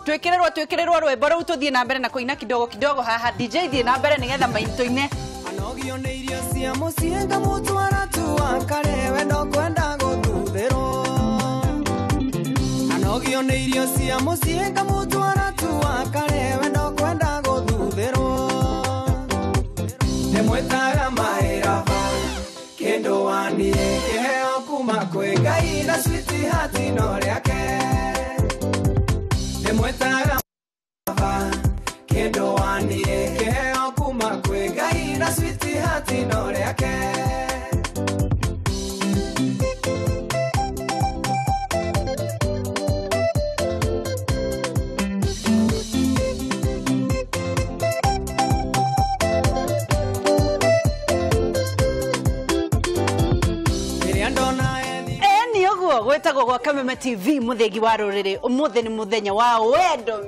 Twekererwa rwimbo rũu tuthie na mbere na kuina kidogo kidogo haha DJ thie na mbere nigetha mainto-ine anogio nĩ irio cia mũciĩ ngamũtwara tu akare wendo kwenda gũthutherwo anogio nĩ irio cia mũciĩ ngamũtwara tu akare wendo kwenda gũthutherwo ndĩmwĩtaga mahĩra kĩndũ waniĩ kĩheo kuma kwĩ Ngai na sweetheart no rĩake ndĩmwĩtaga kĩndũ waniĩ kĩheo kuma kwĩ Ngai na sweetheart no rĩake gwetagwo gwa Kameme TV muthengi wa ruriri umuthe ni muthenya wa wendo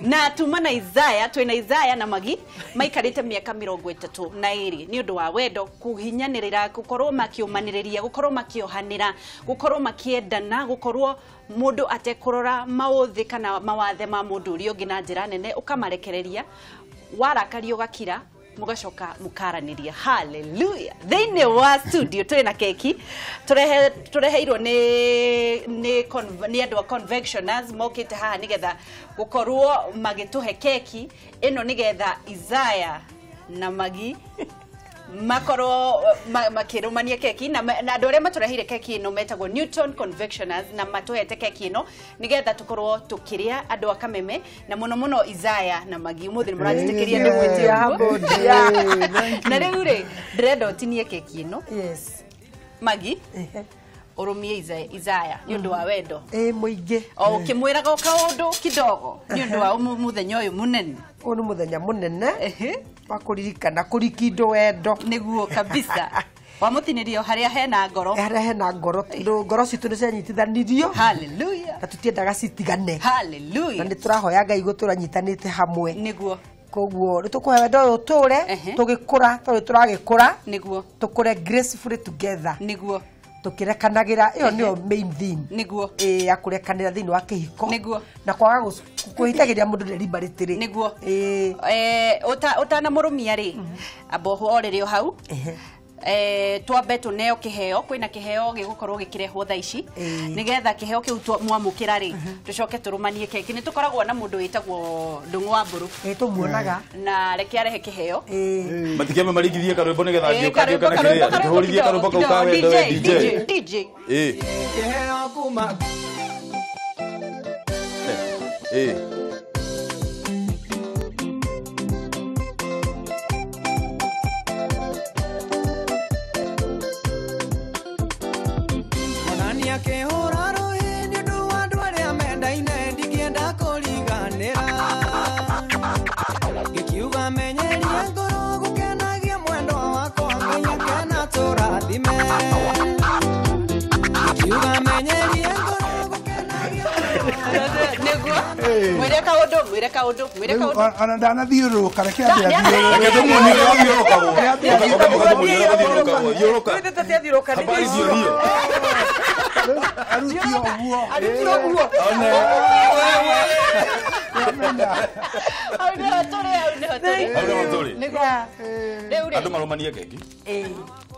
na tuma na Isaya twina Isaya na Magi maikarite miaka 32 ni undu wa wendo kuhinyanirira gukorwo makiumaniriria gukorwo makiohanira gukorwo makiendana gukorwo mundu atekurora mauthi kana mawathe ma mundu uri ungi na njira nene ukamarekereria warakario gakira mugacoka mukaraniria hallelujah thini wa studio twina keki tureheirwo ni andu a convectioners mokite haha nigetha gukorwo magituhe keki ino nigetha Isaya na Magi makoro makirumania keki na andu aria maturehire keki ino metagwo Newton Convectioners na matuhete keki ino nigetha tukorwo tukiria andu a Kameme na muno Isaya na Magi muthi murajitikiria ndi mwiti hapo na riu ri ndrenda utinie keki ino yes Magi urumie Isaya ni undu wa wendo muingi o kimwiraga kaundu kidogo ni undu wa muthenya uyu munene ni muthenya munene wakuririkana kurikindo wendo niguo kabisa wamutinirio haria hena ngoro ngoro citu ni cianyitithanirio hallelujah na tutiendaga citigane hallelujah na niturahoya Ngai guturanyitanite hamwe niguo koguo nitukuhe wendo uyu ture tugikura turagikura niguo tukure gracefully together niguo tukirekanagira iyo niyo main thing niguo ya kurekanira thini wa kihiko niguo na kwaga kuhitagiria mundu deliberately niguo utana murumia ri aboho orere hau twambe tuneo kiheo kwina kiheo gigukorwo gikirehwo tha ici nigetha kiheo kiu mwamukira ri tucoke turumanie keki ni tukoragwo na mundu witagwo Ndungu wa Mburu tumuonaga na reke arehe kiheo matikeme marigithie karwimbo nigetha ngioka na kihurithie karwimbo kau ka wendo we DJ kiheo kuma akehora rohi ni undu wa andu aria mendaine ndikienda kuriganira gikiuga menyeria ngoro gukenagia mwendo wakwa Ngai akena turathime gikiuga menyeria ngoro gukenagia niguo mwire kaundu ana ndana thiuruka reke atia thiuruka arutio guo andu marumanie keki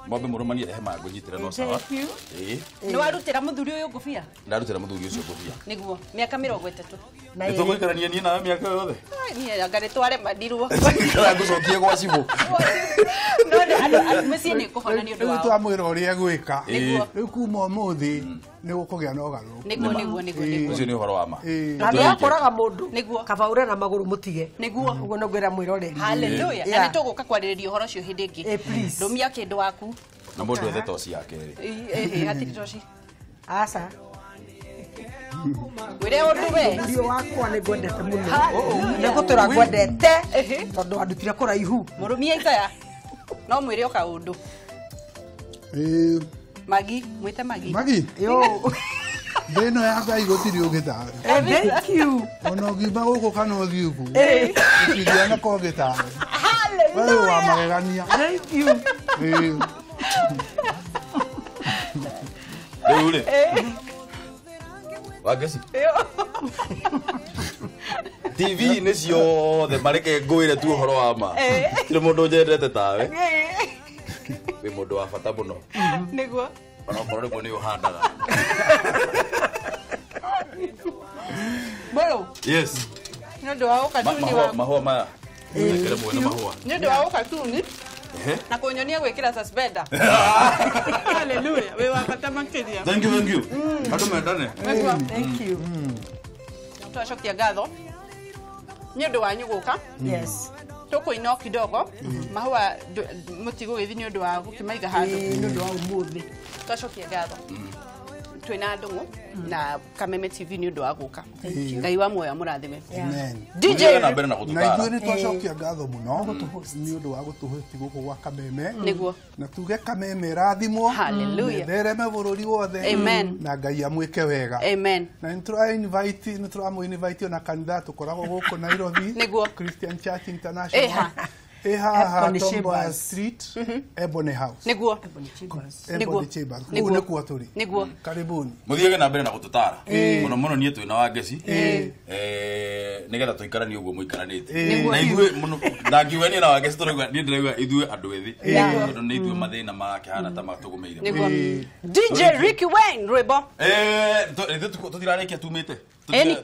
mwambe murumanie rehe mangu nyitire no sawa ni warutira muthuri uyu ngufia ndarutira muthuri ucio ngufia niguo miaka 30 na tuguikarania nie nawe miaka yothe ni ngari tware madirwo kana ngucokie gwa cibũ no mucie ni kuhona ni undu wao twamwira uria gwika riu kuma umuthi ni gukugia no garu niguo ucio ni uhoro wa ma na akoraga mundu niguo kabaure na maguru mutige niguo uguo no ngwira mwirore hallelujah na nituguka kwaririria uhoro cio hindi ingi rumia kindu waku na mundu ethe toci yake ri hatiri toci asa wire undu we ndio wakwa ni gwendete muno ni gutura gwendete tondu andutire kuraihu murumia Isaya no mwire oka undu Magi mwite Magi yo Beno ya Ngai gutiri ugitare. Thank you. Ono giba guko kana uthiuku. Ukidiana ko gitare. Hallelujah. Wewe wa magegania. Thank you. Ule. Wagesi. TV nĩ ciothe mareke ngũire tu ũhoro wa ma. Nĩ mũndũ njendete tawe. Wĩ mũndũ wa bata mũno. Nĩguo. Ona ũkorwo nĩguo nĩ ũhandaga. Bolo. Yes. Nĩ ũndũ wa ũkatuni wa mahũa maya. Nĩkĩre mwene mahũa. Nĩ ũndũ wa ũkatuni. Na kunyonia gwĩkĩra suspender. Hallelujah. Wĩ wa bata makĩria. Thank you. Andũ mendane. Thank you. Twacokia ngatho. Nĩ ũndũ wanyu gũka. Yes. Tũkũina kidogo. Mahũa mũtigũgĩthi nĩ ũndũ wa gũkĩmaiga handũ. Nĩ ũndũ wa ũmũthĩ. Twacokia ngatho. Twina ndũng'ũ na Kameme TV nĩ ũndũ wa gũka. Ngai wa muoyo mũrathime. Amen. DJ na mbere na Na gũtũtara. ithuĩ nĩ twacokia ngatho mũno nĩ ũndũ wa gũtũhosti gũkũ gwa Kameme. Nĩguo. Na tuge Kameme rathimwo. Hallelujah. Thereme bũrũri wothe. Amen. Na Ngai amwĩke wega. Amen. Na nĩtũramũ-invite ona kanitha tũkoragwo gũkũ Nairobi. Nĩguo. Christian Church International. Eha. Eha Ebony Tomboya Chambers. Street, Ebony House. Nĩguo. Ebony Chambers. Kũu Nĩguo. nĩkuo tũrĩ. Nĩguo. Karibuni. Mũthiege na mbere na gũtũtara. Mũno mũno niĩ twĩna Wangeci. Nĩgetha tũikaranie ũguo mũikaranĩte. Na ithuĩ mũno ndangiuga niĩ na Wangeci tũrauga niĩ ndĩrauga ithuĩ andũ ethĩ. Tondũ nĩ ithuĩ mathĩna marakĩhana ta matũgũmĩire. Nĩguo. DJ Ricky Wayne rwĩmbo. Tũtirarĩkia tumĩte.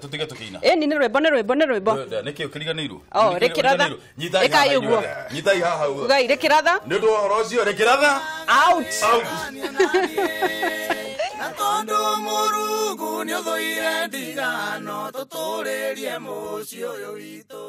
Tũtige tũkĩina. Ĩni nĩ rwĩmbo Nĩkĩ ũkĩriganĩirwo? Rĩkĩratha. Ĩkai ũguo. Nyitai haha ũguo. Ngai Rĩkĩratha. Nĩ ũndũ wa ũhoro ũcio Rĩkĩratha. Out. Na tondũ Mũrungu nĩ ũthũire ndigano tũtũrĩrie mũciĩ ũyũ witũ.